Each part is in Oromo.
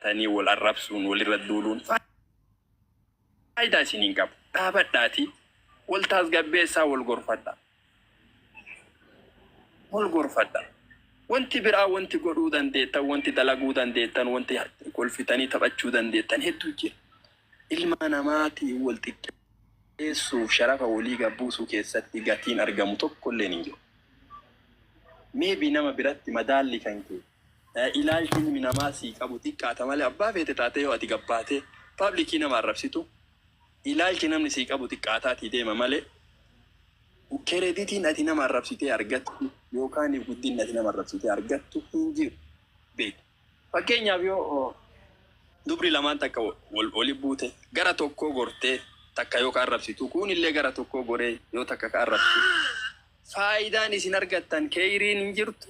tanii wal arrabsuun walirra duuluun faayidaa isiniin qabu. Dhaabadhaati wal tasgabbeessaa wal gorfadha. Wal gorfadha. Wanti biraa wanti godhuu dandeettan, wanti dalaguu dandeettan, wanti kolfitanii taphachuu dandeettan hedduu jira. Ilma namaatii wal xiqqeessuuf sharafa walii gabbuusuu keessatti gatiin argamu tokkollee hin jiru. Meebii nama biratti madaalli kan kee ilaalchi ilmi namaa sii qabu xiqqaata malee abbaa feete taatee yoo ati gabbaatee paablikii nama arrabsitu ilaalchi namni sii qabu xiqqaataatii deema malee kereeditiin ati nama arrabsitee argattu yookaan guddinni ati nama arrabsitee argattu hin jiru beeku. Fakkeenyaaf yoo dubri lamaan takka wali buute gara tokkoo gortee takka yoo ka arrabsitu kun illee gara tokkoo goree yoo takka ka arrabsitu faayidaan isin argattan keeyriin hin jirtu.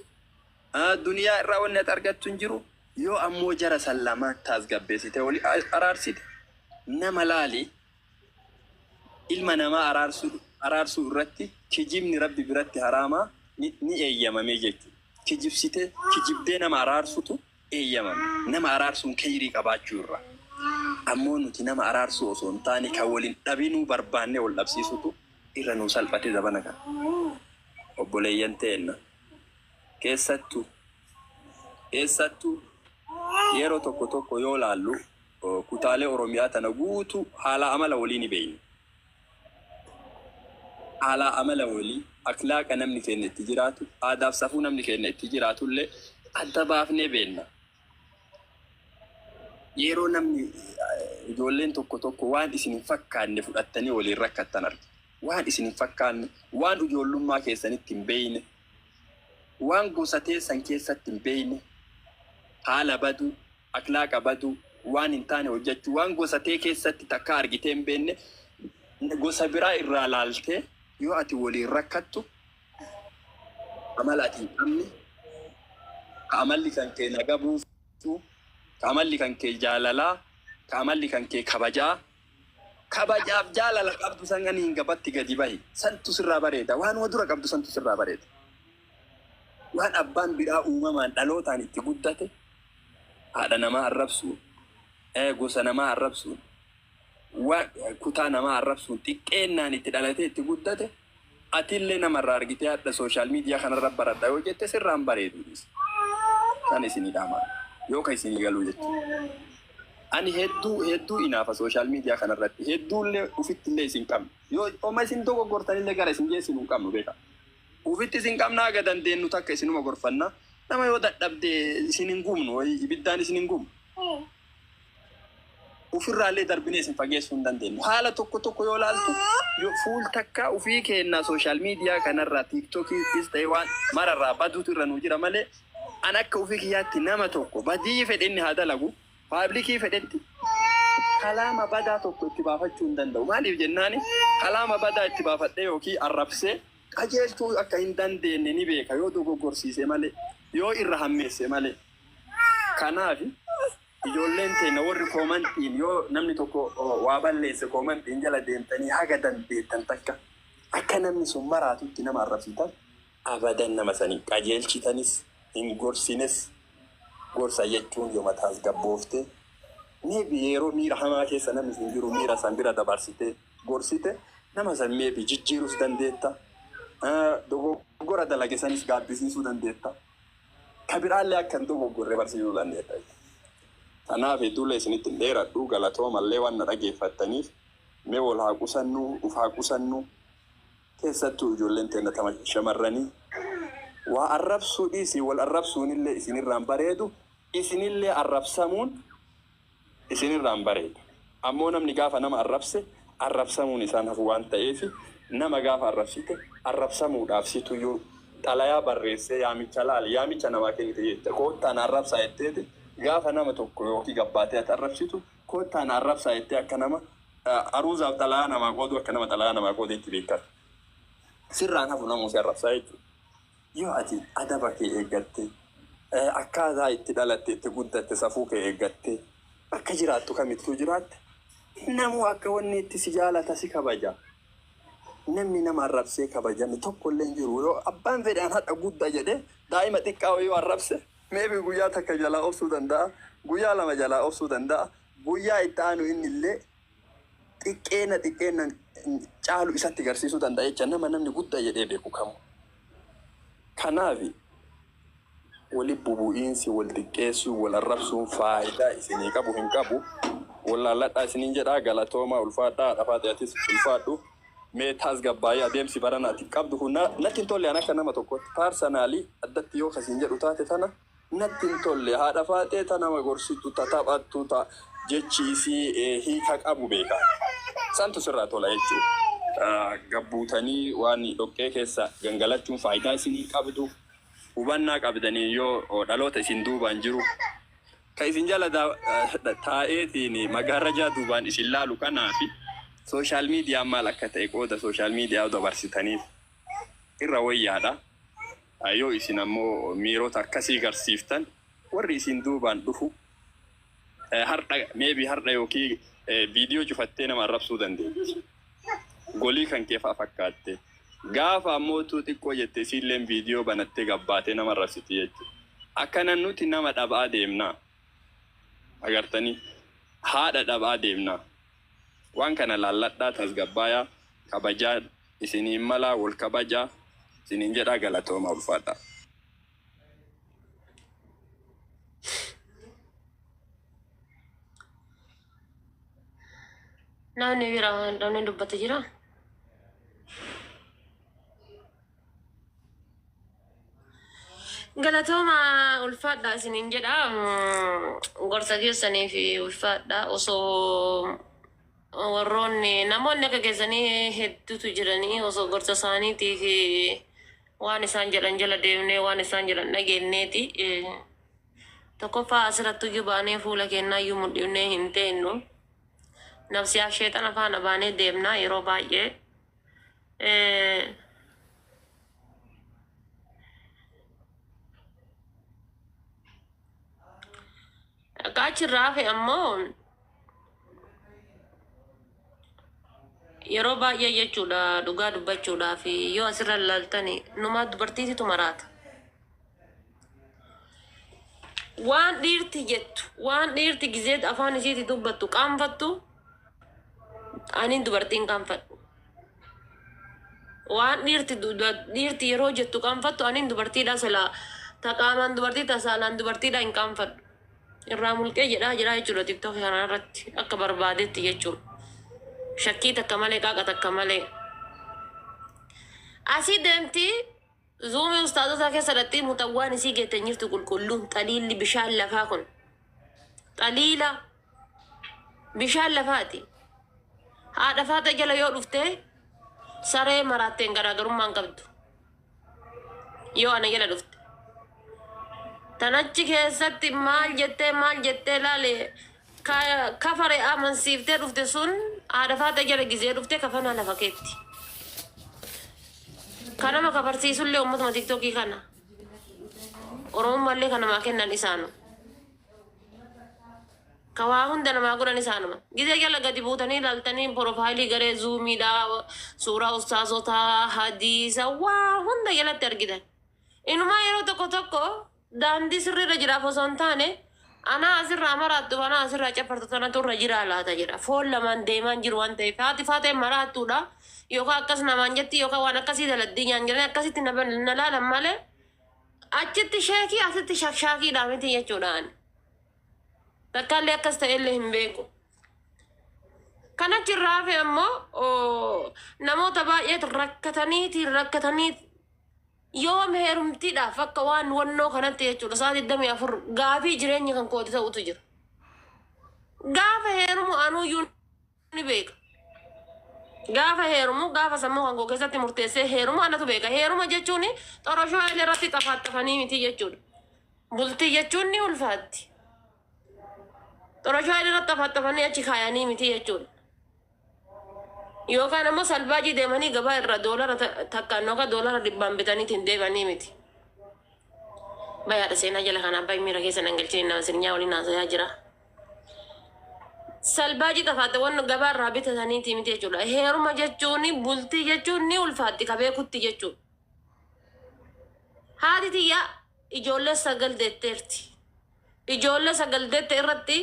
Duniyaa irraa wanni ati argattu hin jiru. Yoo ammoo jara sallamaa tasgabbeessite wali araarsite nama laali ilma namaa araarsuu irratti kijibni rabbi biratti haraamaa ni eeyyamame jechuudha. Kijibdee nama araarsutu eeyyamame. Nama araarsuun keeyrii qabaachuu irra. Ammoo nuti nama araarsuu osoo hin taane kan waliin dhabinuu barbaannee wal dhabsiisutu irra nuu salphate zabana kana. Obboleeyyan ta'enna keessattuu yeroo tokko yoo laallu kutaalee Oromiyaa tana guutuu haala amala walii ni beeyna. Haala amala walii akhlaaqa namni keenya itti jiraatu aadaaf safuu namni keenya itti jiraatullee adda baafnee beekna. Yeroo namni ijoolleen tokko waan isin hin fakkaanne fudhattanii waliin rakkattan argina. Waan isin hin fakkaanne, waan ijoollummaa keessanitti hin beeyne, waan gosa teessan keessatti hin beeyne, haala badu, akhlaaqa badu, waan hin taane hojjechuu, waan gosa tee keessatti takka argitee hin beekne, gosa biraa irraa laaltee yoo ati waliin rakkattu, amala ati hin qabne, amalli kan kee naga buuftu, amalli kan kee jaalalaa, amalli kan kee kabajaaf jaalala qabdu sanganii hin gabatti gadi bahi. Santu sirraa bareeda. Waan wadura qabdu santu sirraa bareeda. Waan abbaan biraa uumamaan dhalootaan itti guddate haadha namaa arrabsuun, gosa namaa arrabsuun, kutaa namaa arrabsuun xiqqeennaan itti dhalatee itti guddate atillee namarraa argitee hadha sooshaal miidiyaa kanarra baradha yoo jette sirraan bareeduunis. Kan isinii dhaamaa yoo ka isinii galuu jechuudha. Ani hedduu inaafa sooshaal miidiyaa kanarratti hedduullee ufittillee isin qabnu. Yoo oma isin tokko gortanillee gara isin geessinu hin qabnu beeka. Ufitti isin qabnaa aga dandeenyu takka isinuma gorfanna. Nama yoo dadhabdee isin hin gubnu ibiddaan isin hin gubnu. Ufirraallee darbinee isin fageessuu hin dandeenyu. Haala tokko yoo laaltu fuul takka ufii kennaa sooshaal miidiyaa kanarraa tiiktookis ta'e waan mararraa baduutu irra nu jira malee an akka ufii kiyyaatti nama tokko badii fedhinni haa dalagu. Paablikii fedhetti kalaama badaa tokko itti baafachuu hin danda'u. Maaliif jennaani kalaama badaa itti baafadhee yookiin arrabsee qajeelchuu akka hin dandeenye ni beeka yoo dogoggorsiise malee yoo irra hammeesse malee. Kanaaf ijoolleen teenya warri koomantiin yoo namni tokko waa balleesse koomantiin jala deemtanii haga dandeettan takka akka namni sun maraatutti nama arrabsitan abadan nama sanii qajeelchitanis hin gorsines. Gorsa jechuun yoo mataas gabboofte meebi yeroo miira hamaa keessa namni hin jiru miira san bira dabarsite gorsite nama san meebi jijjiirus dandeetta. Dogoggora dalage sanis gaabbisiisuu dandeetta. Kabiraallee akkan dogoggorre barsiisuu dandeetta. Kanaaf hedduulee isinitti hin dheeradhu galatoomallee waan na dhageeffattaniif mee wal haa qusannu uf haa qusannu keessattuu ijoolleen teenya tama shamarranii. Waa arrabsuu dhiisii wal arrabsuun illee isinirraan bareedu isinillee arrabsamuun isinirraan bareedu. Ammoo namni gaafa nama arrabsamuun isaan hafu waan ta'eef nama gaafa arrabsite arrabsamuudhaaf situyyuu xalayaa barreessee yaamicha laale yaamicha namaa kennite jette koottaan arrabsaa jetteeti gaafa nama tokko yookiin gabbaatee ati arrabsitu koottaan arrabsaa jettee akka nama aruuzaaf xalayaa namaa qoodu akka nama xalayaa namaa qoodeetti beekata. Sirraan hafu namuusi arrabsaa jechuudha. Yoo ati adaba kee eeggatte akkaataa itti dhalatte itti guddatte safuu kee eeggatte akka jiraattu kamittuu jiraatte namu akka wanni itti si jaalata si kabaja. Namni nama arrabsee kabajame tokkollee hin jiru. Yoo abbaan fedhaan hadha guddaa jedhee daa'ima xiqqaa yoo arrabse maybe guyyaa takka jalaa obsuu danda'a, guyyaa lama jalaa obsuu danda'a, guyyaa itti aanu inni illee xiqqeena caalu isatti garsiisuu danda'a jecha namni guddaa jedhee beeku kamu. Kanaafi wali bubu'iinsi wal xiqqeessuu wal arrabsuun faayidaa isinii qabu hin qabu. Wallalladhaa isiniin jedhaa galatooma ulfaadhaa dhafaateetis ulfaadhu. Mee tasgabbaayee adeemsi baranaati qabdu kun natti hin tolle akka nama tokkotti paarsanaalii addatti yoo kasiin jedhu taate tana natti hin tolle haadha faatee ta nama gorsitu ta taphattu ta jechiisii hiika qabu beekaa. Santu sirraa tola jechuudha. Gabbuutanii waan dhoqqee keessa gangalachuun faayidaa isinii qabdu hubannaa qabdanii yoo dhaloota isin duubaan jiru ka isin jala taa'eetiin magaarrajaa duubaan isin laalu kanaafi social media maal akka ta'e qooda social media dabarsitaniif irra wayyaadha. Yoo isin ammoo miirota akkasii garsiiftan warri isin duubaan dhufu har'a yookiin viidiyoo cufattee nama arrabsuu dandeetti. Golii kan keefaa fakkaatte. Gaafa ammoo xiqqoo jettee isiilleen viidiyoo banattee gabbaatee nama arrabsiti jechuudha. Akkanan nuti nama dhabaa deemnaa. Agartanii haadha dhabaa deemnaa. Waan kana laalladhaa tasgabbaayaa kabajaa isiniin malaa wal kabajaa isiniin jedhaa galatooma ulfaadhaa. Namni biraa namni dubbate jira. Galatooma ulfaadhaa isiniin jedhaa gorsa keessanii fi ulfaadhaa osoo warroonni namoonni akka keessanii hedduutu jiranii osoo gorsa isaaniitii fi waan isaan jedhan jala deemnee waan isaan jedhan dhageenneeti. Tokkoffaa asirratti iyyuu baanee fuula kennaa iyyuu mul'ifnee hin teennu. Nafsiyaa sheexana faana baanee deemnaa yeroo baay'ee. Achirraa fi ammoo yeroo baay'ee jechuudha dhugaa dubbachuudhaa fi yoo asirra ilaaltani numaa dubartiititu maraata. Waan dhiirti jettu waan dhiirti gizeet afaan isiiti dubbattu qaanfattu aniin dubartiin qaanfadhu. Waan dhiirti yeroo jettu qaanfattu aniin dubartiidha silaa taqaamaan dubartii tasaalaan dubartiidha hin qaanfadhu. Irraa mulqee jedhaa jira jechuudha TikTok kanarratti akka barbaadetti jechuudha. Shakkii takka malee qaaqa takka malee. Asii deemti zuumii ustaazota keessatti mutawwaan isii geettan jirtu qulqulluun xaliilli bishaan lafaa kun. Xaliila bishaan lafaati. Haadha faata jala yoo dhuftee saree maraatteen garaagarummaan qabdu. Yoo ana jala dhufte. Tanachi keessatti maal jettee laale kafare amansiiftee dhufte sun haadha faata jala gizee dhufte kafana lafa keetti. Kanama kafarsiisullee uummatuma TikTokii kana. Oromummallee kanamaa kennan isaanu. Kawaa hunda namaa godhan isaanuma. Gizee jala gadi buutanii ilaaltanii porofaayilii garee zuumiidhaa suuraa ustaazotaa hadiisa waa hunda jalatti argitan. Inumaa yeroo tokko daandii sirriirra jiraaf osoo hin taane anaa asirraa maraattu anaa asirraa cafartu tanatu irra jiraa laata jedha. Foon lamaan deemaan jiru waan ta'eef haati faatee maraattuudha yookaan akkas namaan jetti yookaan waan akkasii daladdii nyaan jedhanii akkasitti na laalan malee achitti sheekii asitti shakshaakii miti jechuudhaan. Takkaallee akkas ta'ellee hin beeku. Kan achirraa fi ammoo namoota baay'eetu rakkatanii yoo heerumtiidhaaf akka waan wannoo kanatti jechuudha sa'aatii 24 gaafii jireenya kan kooti ta'utu jira. Gaafa heerumu anuuyyuu ni beeka. Gaafa heerumu gaafa sammuu kan koo keessatti murteessee heerumu anatu beeka. Heeruma jechuun xoroshoo irratti xafaaxafanii miti jechuudha. Bultii jechuun ni ulfaatti. Xoroshoo irratti xafaaxafanii achi kaayanii miti jechuudha. Yookaan ammoo salbaajii deemanii gabaa irra doolara takkaan yookaan doolara 100 bitaniitiin deemanii miti. Bayaadha seenaa jala kanaa baay'ee miira keessa nangalchee nama sirnyaa waliin haasayaa jira. Salbaajii xafaatawwan gabaa irraa bitataniitii miti jechuudha. Heeruma jechuun bultii jechuun ni ulfaatti ka beekutti jechuudha. Haati tiyyaa ijoollee sagal deetteerti. Ijoollee sagal deette irratti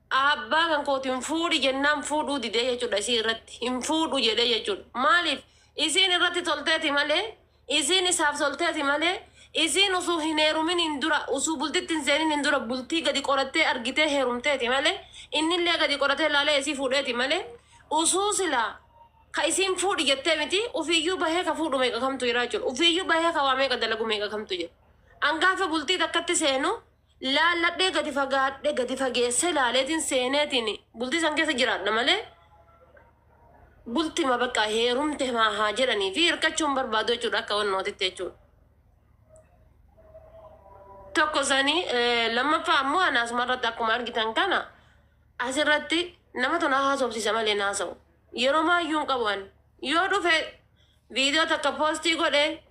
abbaa kan kooti hin fuudhi jennaan fuudhuu didee jechuudha isii irratti hin fuudhu jedhee jechuudha. Maaliif isiin irratti tolteeti malee isiin isaaf tolteeti malee isiin usuu hin heerumin hin dura usuu bultitti hin seenin hin dura bultii gadi qorattee argitee heerumteeti malee innillee gadi qoratee ilaalee isii fuudheeti malee usuu silaa ka isiin fuudhi jettee miti ufiyyuu bahee ka fuudhu meeqa kamtu jira jechuudha. Ufiyyuu bahee ka waa meeqa dalagu meeqa kamtu jira. Angaafa bultii takkatti seenu laalladhee gadi fagaadhee gadi fageesse laaleetiin seeneetiin bultii san keessa jiraadha malee bultima bakka heerumte haa jedhanii fi hirkachuun barbaadu jechuudha akka wannootitti jechuudha. Tokko sanii lammaffaa ammoo anaasumarratti akkuma argitan kana asirratti nama tona haasofsiisa malee naasa'u. Yeroo maayyuun qabuan yoo dhufe viidiyoo takka poostii godhee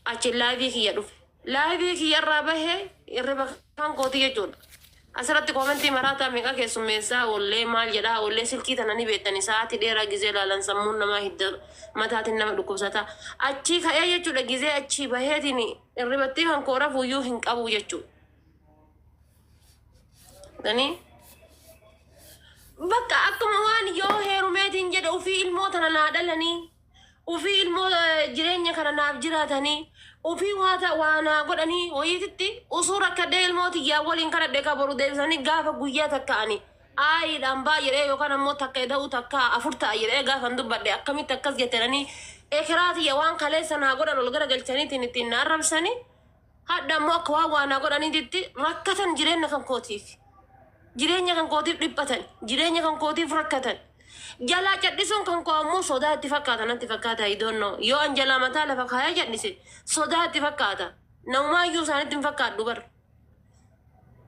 achi laayivii kiyya dhufe. Laayivii kiyyarraa bahee irriba kan kooti jechuudha. Asirratti koomentii maraataa meeqa keessummeessaa oollee maal jedhaa oollee silkii tana ni beektani sa'aatii dheeraa gizee ilaalan sammuun namaa hidda mataatiin nama dhukkubsata. Achii ka'ee jechuudha gizee achii baheetiin irribatti kan koora fuuyyuu hin qabu jechuudha. Bakka akkuma waan yoo heerumeetiin jedhe ufii ilmoo tana naa dhalanii ufii ilmoo jireenya kana naaf jiraatanii ufii waanaa godhanii hoyiititti usuu rakkadhee ilmooti yaa waliin kadhadhee kabaru deebisanii gaafa guyyaa takka'anii aayiidhaan baay'ee yookaan ammoo takka ta'uu takka afur ta'a jedhee gaafa dubbadhe akkamitti akkas jettananii ekiraatiyya waan kaleessa naa godhan ol gara galchaniitiin ittiin na arrabsanii hadda ammoo akka waan waanaa godhaniititti rakkatan jireenya kan kootiif. Jireenya kan kootiif dhiphatan, jireenya kan kootiif rakkatan. Jalaa cadhisuun kan koo ammoo sodaa itti fakkaata natti fakkaata idoonnoo. Yoo an jalaa mataa lafa kaayaa cadhise sodaa itti fakkaata. Namumaayyuu isaanitti hin fakkaadhu bar.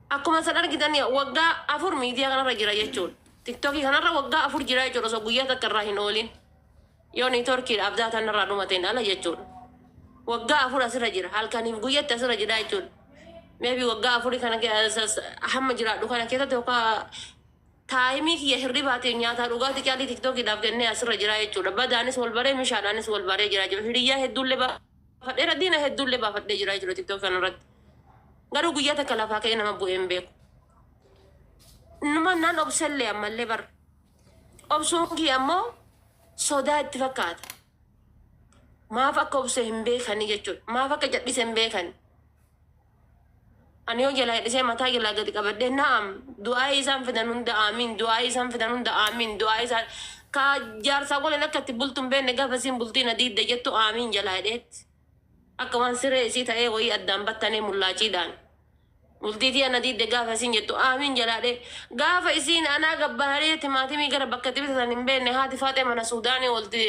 Akkuma san argitan waggaa 4 miidiyaa kanarra jira jechuudha. Tiktokii kanarra waggaa 4 jira jechuudha osoo guyyaa takka irraa hin oolin. Yoo niitoorkiidhaaf daataan irraa dhumateen ala jechuudha. Waggaa 4 asirra jira halkaniif guyyaatti asirra jira jechuudha. Maybe waggaa 4 kana hamma jiraadhu kana keessatti yookaan taayimii kiyya hirribaatii nyaataa dhugaatii caalii tiktokiidhaaf kennee asirra jira jechuudha. Badaanis wal baree meeshaadhaanis wal baree jira jechuudha. Hiriyaa hedduullee baafadheera diina hedduullee baafadhee jira jechuudha tiktok kanarratti. Garuu guyyaa takka lafaa ka'ee nama bu'ee hin beeku. Numa naan obsellee ammallee bar. Obsuun kiyya ammoo sodaa itti fakkaata. Maaf akka obse hin beekani jechuudha. Maaf akka cadhise hin beekani. Ani yoo jalaa hidhisee mataa jalaa gadi qabadhee na'am du'aa isaan fidan hunda aamiin du'aa isaan fidan hunda aamiin du'aa isaan ka jaarsaa goleen akka itti bultuun beenne gaafa isiin bultii na diidde jettu aamiin jalaa hidheetti akka waan siree isii ta'ee wayii addaan battanee mullaaciidhaan bultiitii na diidde gaafa isiin jettu aamiin jalaa hidhee gaafa isiin anaa gabbaaree timaatimii gara bakka itti bitatan hin beenne haati faatee mana suudaanii olti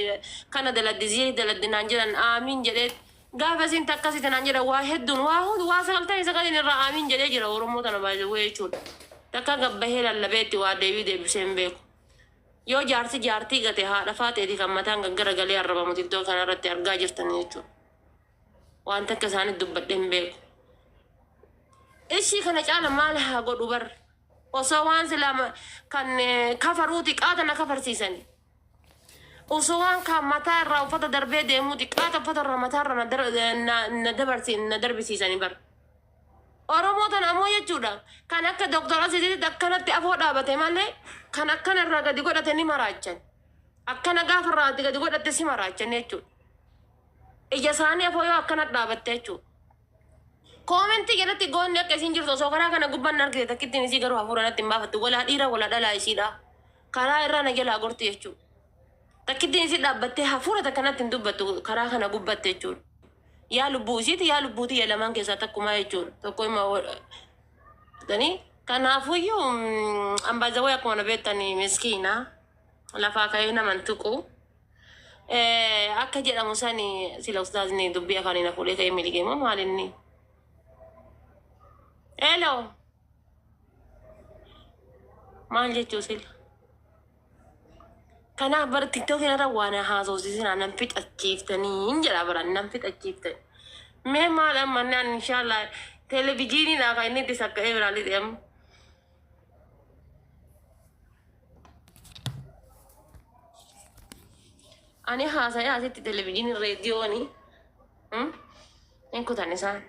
kana daladdi daladdinaan jedhan aamiin jedheetti. Gaafa isin takkasi tanaan jedha waa hedduun waa sagaltan isa gadiin irraa aamiin jedhee jira Oromoo tana baay'ee jechuudha. Takka gabbahee lallabeetti waa deebisee hin beeku. Yoo jaartii gate haadha faateeti kan mataan gaggara galee arrabamu tiktoo kanarratti argaa jirtan jechuudha. Waan takka isaanitti dubbadhee hin beeku. Ishii kana caala maal haa godhu bar osoo waan silaa kan kafaruuti qaatana kafarsiisani. Osoo waan kan mataa irraa uffata darbee deemuu xiqqaata uffata irraa mataa irraa na darbisiisanii bar. Oromoo tana ammoo jechuudha kan akka Dooktor Asiisitti akkanatti afoo dhaabate malee kan akkana irraa gadi godhate ni maraachan. Akkana gaafa irraa gadi godhate si maraachan jechuudha. Ija isaanii afoo yoo akkana dhaabatte jechuudha. Koomentii jalatti goonni akka isin jirtu osoo karaa kana gubbaan argite takkittiin isii garuu hafuuranatti hin baafattu walaa dhiira walaa dhalaa isiidha. Karaa irraa na jalaa gorti jechuudha. Takkittiin isi dhaabbattee hafuura takkanatti hin dubbattu karaa kana gubbatte jechuudha. Yaa lubbuu isiiti yaa lubbuuti yaa lamaan keessaa takkumaa jechuudha. Tokko immoo kanaafuyyuu ambaazawee akkuma na beektanii miskiina lafaa ka'ee naman tuqu. Akka jedhamu sani sila ustaazni dubbii afaanii na fuudhee ka'ee miligee moo maalinni? Hello. Maal jechuu sila? Kanaaf bara tiktooki irra waan haasofsiisinaa nan fixachiiftanii hin jedha bara nan fixachiiftani. Mee maal amma naan inshaallah televiziiniidhaa kan inni itti sakka'ee biraalii deemu. Ani haasa'ee asitti televiziinii reediyoonii hin kutan isaan.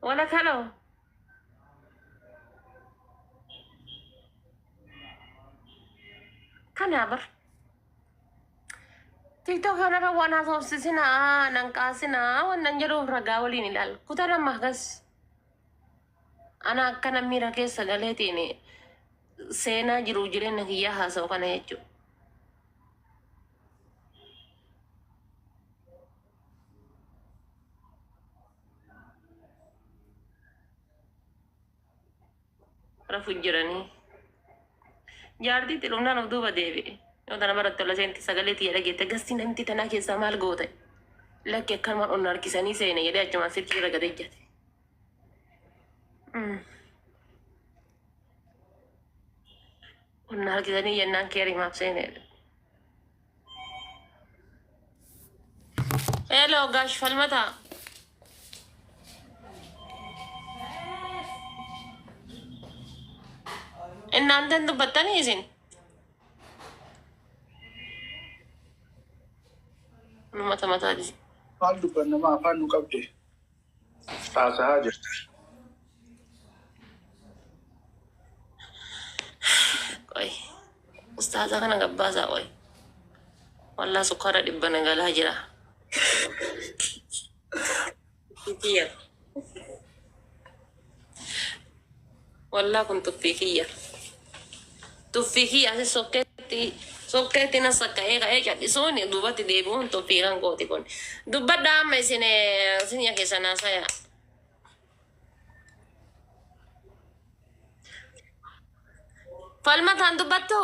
Wala kalo. Kanabar. TikTok kanarra waan haasofsisinaa nanqaasinaa wannan jedhuuf ragaa waliin ilaal kutaa lammaafis ana akkana miira keessa galeetiin seenaa jiru jireenya kiyyaa haasa'u kana jechuudha. Rafu jiranii jaartii xilumnaan of duuba deebi'e yoo tana baratti tola seenti sagalee xiyya dhageette gastii namti tanaa keessaa maal goote lakki akkanumaan onna harkisanii seene jedhee achumaan silkii irra gad ejjate. Onna harkisanii jennaan keerimaaf seenedha. Hello gaash falmataa. እናንተን ትበተን ይዝን መተመታ ጊዜ አሉ በነማ አፋኑ ቀብዴ ታሳሃ ጅርት ቆይ ኡስታዛ ከነ ገባዛ ቆይ ወላ ሱካራ ዲበነ ገላ ጅራ ፊክያ ወላ ኩንቱ ፊክያ Tuffikia se sokkeetti na sakka eega dhisooni duubatti deebi'uun tuffiikan kooti kun dubbadha amma isin keessa naasaya falmataan dubbattu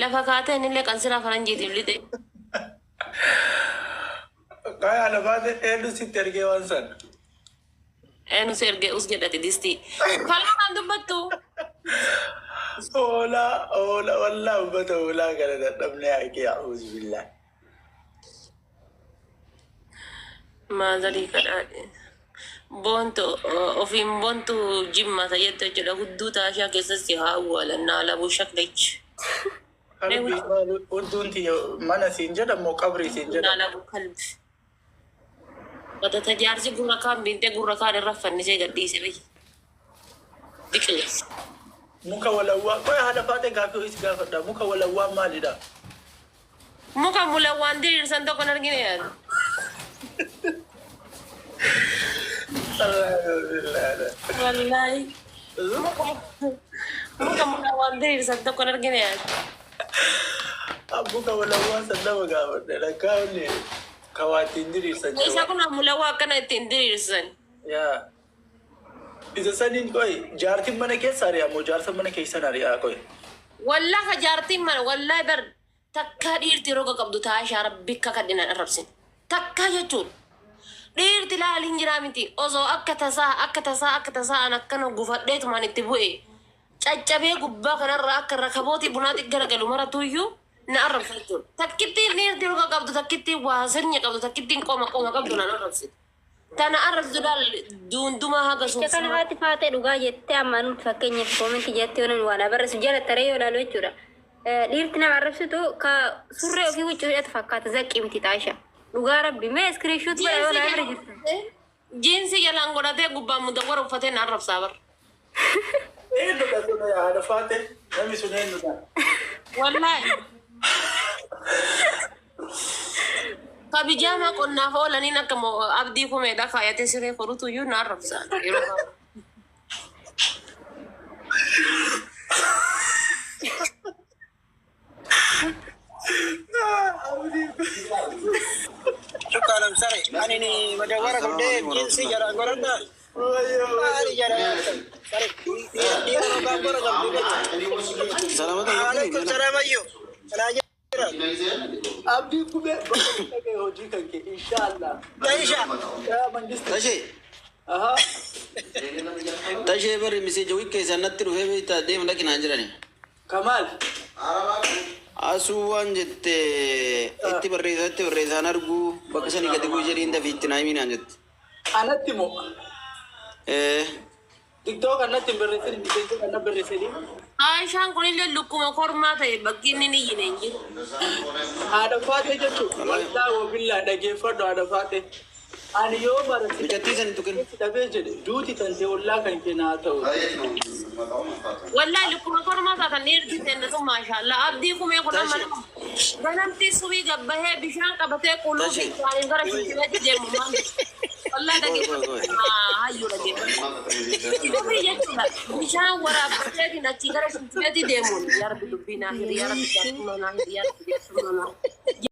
lafa kaatee inillee kan siraa faranjiitiif lite kaya lafaate eenyu sitti ergee waan san eenyu si ergee us jedhati distii falmataan dubbattu Ola wallah ubbata ola kana dadhabne ake a'udhu billah. Maazalii kadhaadhe boontu ofiin boontu jimmata jette jedha hudduu taashaa keessatti haa awwaalannaa labuu shaklechi. Hudduun tiyya mana siin jedhamoo qabrii siin jedhamu. Labuu kalbi. Bata tajaarsi gurra kaan bintee gurra kaan irra fannisee gadhiise biyya. Biqileessa. Muka walawwaa qoy haadha faate gaaffii ho'is gaafadha muka walawwaa maalidha? Muka mulawwaan diriirsan tokko argine yaadu. Wallahi. Muka mulawwaan diriirsan tokko argine yaadu. Muka walawwaa san nama gaafadha lakkaa'uun kawaatiin diriirsan jiru. Isa kun mulawwaa akkana ittiin diriirsan. Yaa. Isa saniin qoy jaartiin mana keessa ari'aa moo jaarsa mana keessan ari'aa qoy? Wallahi jaartiin mana wallahi bar takka dhiirti roga qabdu taashaa rabbikka kadhinan arrabsin. Takka jechuun dhiirti laaliin jiraa miti osoo akka tasaa an akkana gufadheetumaan itti bu'e caccabee gubbaa kanarraa akka rakabootii bunaatti garagalu maratuyyuu na arrabsa jechuudha. Takkittiin dhiirti roga qabdu takkittiin waa sirnya qabdu takkittiin qoma qabdu nan arrabsin. Tana arrabsu daal duundumaa haga suuqsuma. Kan haati faatee dhugaa jettee ammaan fakkeenyaaf koomentii jettee waan waan abarreessu jaalattaree yoo ilaalu jechuudha. Dhiirti nama arrabsitu ka surree ofii huccuu hidhatu fakkaata zaqqii miti taasha. Dhugaa rabbi mee iskiriishuut godha yoo ilaalu jirtu. Jiinsi jalaan godhatee gubbaan mudawwara uffatee na arrabsaa bar. Eenyudha sun haadha faate namni sun eenyudha? Wallahi. Kabijama qonnaaf oolaniin akka abdii kumeedha kaayatee siree korutu iyyuu na arrabsaa yeroo qabu. Shukran sare ani ni madawara gede jinsi jarang goranda mari jarang sare dia orang gambor gambi Assalamualaikum salam ayo alaja Abdi kume bakka hojii kanke inshallah. Taisha Ya mandista. tashi Aha. tashi bari message wike sanatti ruhe bita dem lakin anjirani Kamal. asuwan jette itti barreessan argu bakka sani gadi gujeri inda fitti naimi nan jette Anatti mo. TikTok anatti berresin TikTok anna berresini. Aishaan kunillee lukkuma kormaa ta'e bakki inni ni yine hin jiru. Haadha faate jechuudha. Waldaa wabillaa dhageeffadhu haadha faate. Ani yoo bara Biyyattii san tukin. dhabee jedhe duuti kan ta'e ollaa kan kennaa ta'u. والله لكم كل ما تتنير دي تنتو ما شاء الله أبديكم يكون أمر بنامتي سوي جبهة بيشان كبتة كلو في كارين كره شوية جيم مان والله ده كده هايو ده جيم إذا بيجي كذا بيشان ورا بتة دي نتيجة كره شوية دي ديمون يا رب تبينا هير يا رب تكون نهير يا رب تكون